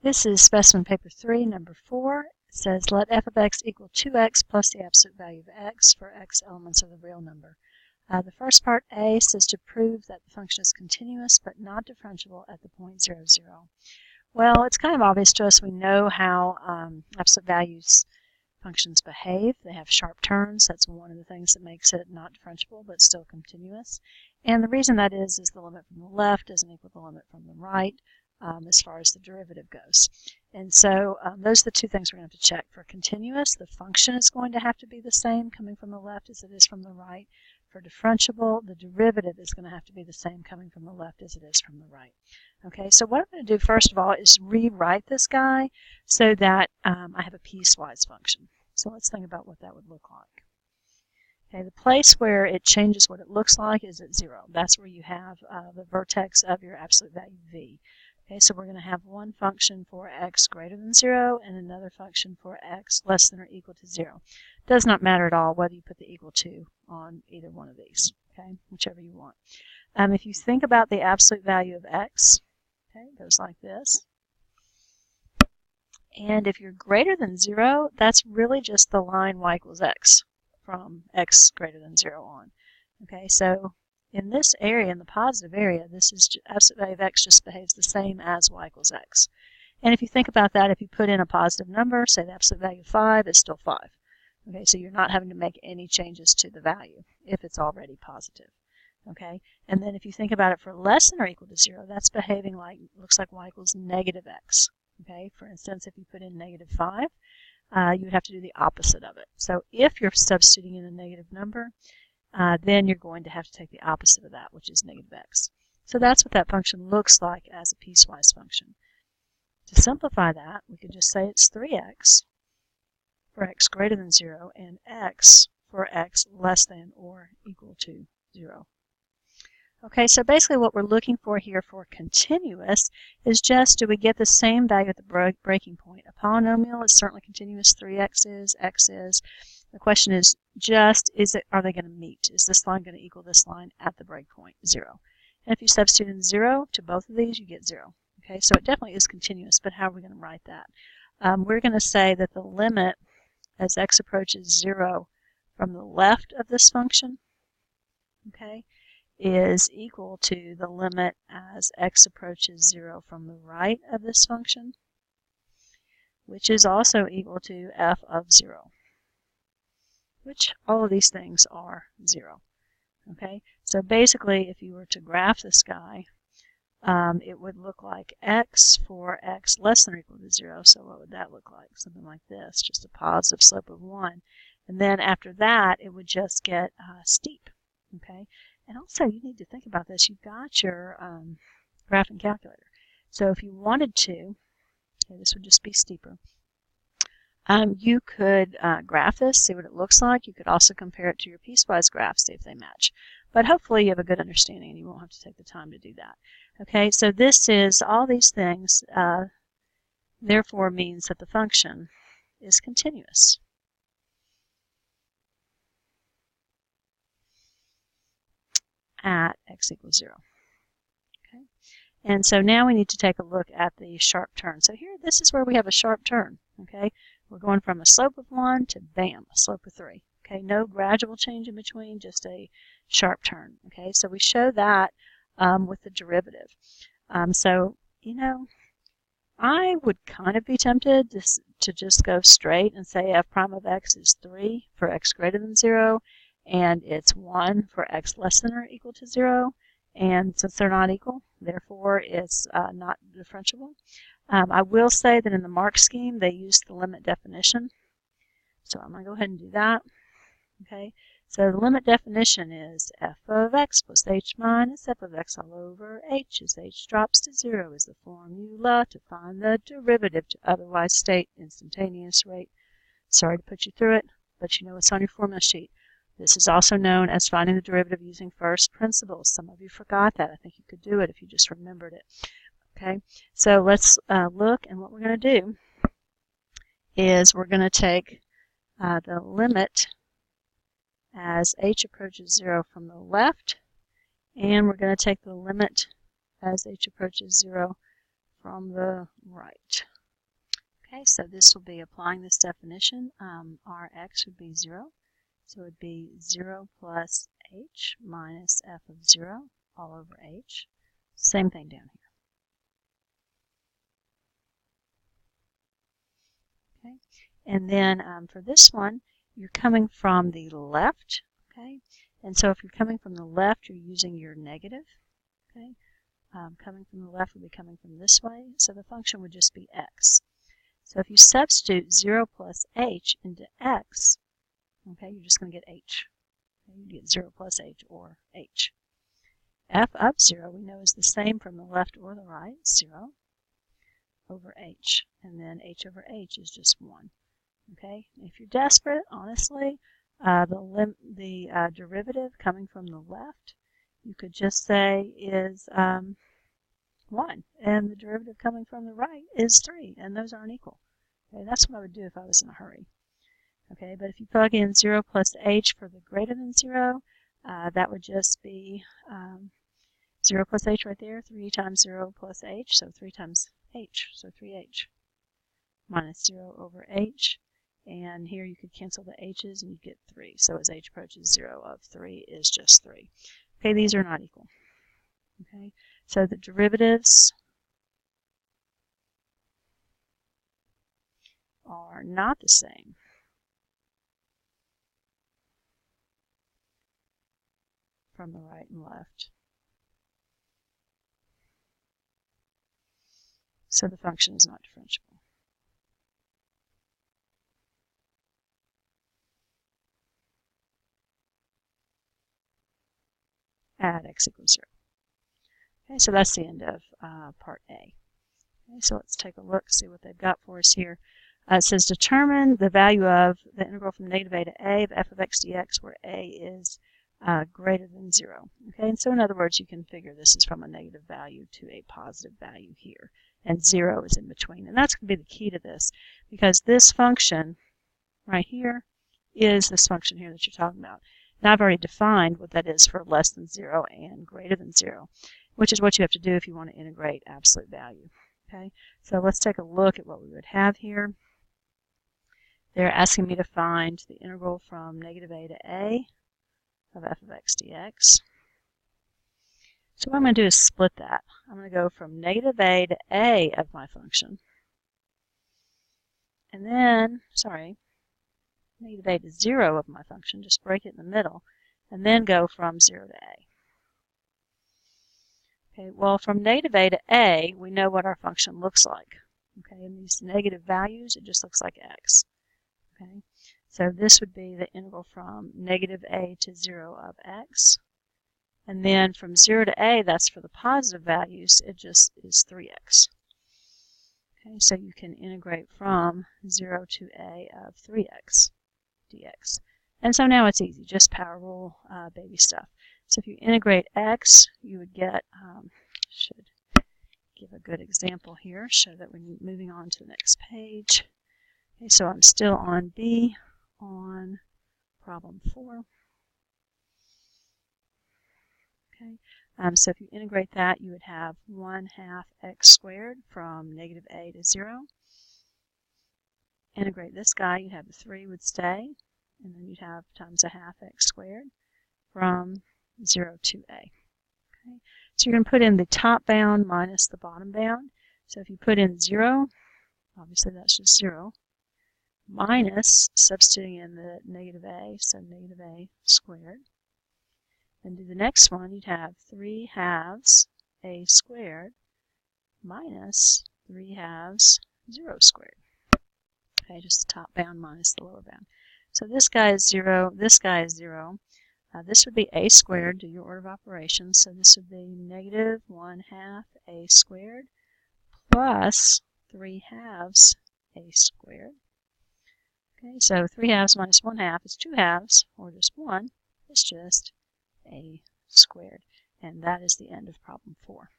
This is specimen paper 3, number 4. It says let f of x equal 2x plus the absolute value of x for x elements of the real number. The first part, A, says to prove that the function is continuous but not differentiable at the point 0, 0. Well, it's kind of obvious to us. We know how absolute values functions behave. They have sharp turns. That's one of the things that makes it not differentiable but still continuous. And the reason that is the limit from the left doesn't equal the limit from the right as far as the derivative goes. And so those are the two things we're going to have to check. For continuous, the function is going to have to be the same coming from the left as it is from the right. For differentiable, the derivative is going to have to be the same coming from the left as it is from the right. Okay, so what I'm going to do first of all is rewrite this guy so that I have a piecewise function. So let's think about what that would look like. Okay, the place where it changes what it looks like is at 0. That's where you have the vertex of your absolute value v. Okay, so we're going to have one function for x greater than 0 and another function for x less than or equal to 0. It does not matter at all whether you put the equal to on either one of these, okay, whichever you want. If you think about the absolute value of x, okay, it goes like this. And if you're greater than 0, that's really just the line y equals x from x greater than 0 on. Okay, so in this area, in the positive area, this is absolute value of x just behaves the same as y equals x. And if you think about that, if you put in a positive number, say the absolute value of 5 is still 5. Okay, so you're not having to make any changes to the value if it's already positive. Okay, and then if you think about it for less than or equal to 0, that's behaving like, looks like y equals negative x. Okay, for instance, if you put in negative 5, you would have to do the opposite of it. So if you're substituting in a negative number, then you're going to have to take the opposite of that, which is negative x. So that's what that function looks like as a piecewise function. To simplify that, we could just say it's 3x for x greater than 0 and x for x less than or equal to 0. Okay, so basically what we're looking for here for continuous is just, do we get the same value at the breaking point? A polynomial is certainly continuous. 3x is, x is. The question is just, are they going to meet? Is this line going to equal this line at the breakpoint, 0? And if you substitute in 0 to both of these, you get 0. Okay, so it definitely is continuous, but how are we going to write that? We're going to say that the limit as x approaches 0 from the left of this function, okay, is equal to the limit as x approaches 0 from the right of this function, which is also equal to f of 0, which all of these things are 0. Okay, so basically if you were to graph this guy, it would look like x for x less than or equal to 0. So what would that look like? Something like this, just a positive slope of 1. And then after that, it would just get steep. Okay, and also you need to think about this. You've got your graphing calculator. So if you wanted to, okay, this would just be steeper. You could graph this, see what it looks like. You could also compare it to your piecewise graphs, see if they match. But hopefully you have a good understanding and you won't have to take the time to do that. Okay, so this is all these things, therefore means that the function is continuous. At x equals 0. Okay, and so now we need to take a look at the sharp turn. So here, this is where we have a sharp turn. Okay, we're going from a slope of 1 to bam, a slope of 3. Okay, no gradual change in between, just a sharp turn. Okay, so we show that with the derivative. So, you know, I would kind of be tempted to just go straight and say f prime of x is 3 for x greater than 0, and it's 1 for x less than or equal to 0. And since they're not equal, therefore it's not differentiable. I will say that in the mark scheme, they use the limit definition. So I'm going to go ahead and do that. Okay, so the limit definition is f of x plus h minus f of x all over h as h drops to 0 is the formula to find the derivative to otherwise state instantaneous rate. Sorry to put you through it, but you know it's on your formula sheet. This is also known as finding the derivative using first principles. Some of you forgot that. I think you could do it if you just remembered it. Okay, so let's look, and what we're going to do is we're going to take the limit as h approaches 0 from the left, and we're going to take the limit as h approaches 0 from the right. Okay, so this will be applying this definition. Our x would be 0. So it would be 0 plus h minus f of 0 all over h. Same thing down here. Okay, and then for this one, you're coming from the left. Okay, and so if you're coming from the left, you're using your negative. Okay, coming from the left would be coming from this way, so the function would just be x. So if you substitute 0 plus h into x, okay, you're just going to get h. Okay, you get 0 plus h or h. F of 0 we know is the same from the left or the right, 0 over h. And then h over h is just 1. Okay, if you're desperate, honestly, the derivative coming from the left, you could just say is 1, and the derivative coming from the right is 3, and those aren't equal. Okay, that's what I would do if I was in a hurry. Okay, but if you plug in 0 plus h for the greater than 0, that would just be 0 plus h right there, 3 times 0 plus h, so 3 times h, so 3h, minus 0 over h, and here you could cancel the h's and you get 3. So as h approaches 0 of 3 is just 3. Okay, these are not equal. Okay, so the derivatives are not the same. From the right and left. So the function is not differentiable. At x equals 0. Okay, so that's the end of part A. Okay, so let's take a look, see what they've got for us here. It says determine the value of the integral from negative a to a of f of x dx where a is greater than 0. Okay, and so in other words, you can figure this is from a negative value to a positive value here, and 0 is in between. And that's going to be the key to this, because this function right here is this function here that you're talking about. Now I've already defined what that is for less than 0 and greater than 0, which is what you have to do if you want to integrate absolute value. Okay, so let's take a look at what we would have here. They're asking me to find the integral from negative a to a of f of x dx. So what I'm going to do is split that. I'm going to go from negative a to a of my function, and then, negative a to 0 of my function, just break it in the middle, and then go from 0 to a. Okay, well, from negative a to a, we know what our function looks like. Okay, in these negative values, it just looks like x. Okay, so this would be the integral from negative a to 0 of x. And then from 0 to a, that's for the positive values, it just is 3x. Okay, so you can integrate from 0 to a of 3x dx. And so now it's easy, just power rule, baby stuff. So if you integrate x, you would get, should give a good example here, show that we're moving on to the next page. Okay, so I'm still on B on problem 4. Okay, so if you integrate that, you would have 1/2 x squared from negative a to 0. Integrate this guy, you'd have the 3 would stay, and then you'd have times 1/2 x squared from 0 to a. Okay, so you're going to put in the top bound minus the bottom bound. So if you put in 0, obviously that's just 0, minus, substituting in the negative a, so negative a squared. Then do the next one, you'd have 3/2 a squared minus 3/2 0 squared. Okay, just the top bound minus the lower bound. So this guy is 0, this guy is 0. This would be a squared, do your order of operations. So this would be negative 1/2 a squared plus 3/2 a squared. Okay, so 3/2 minus 1/2 is 2/2, or just 1. It's just a squared. And that is the end of problem 4.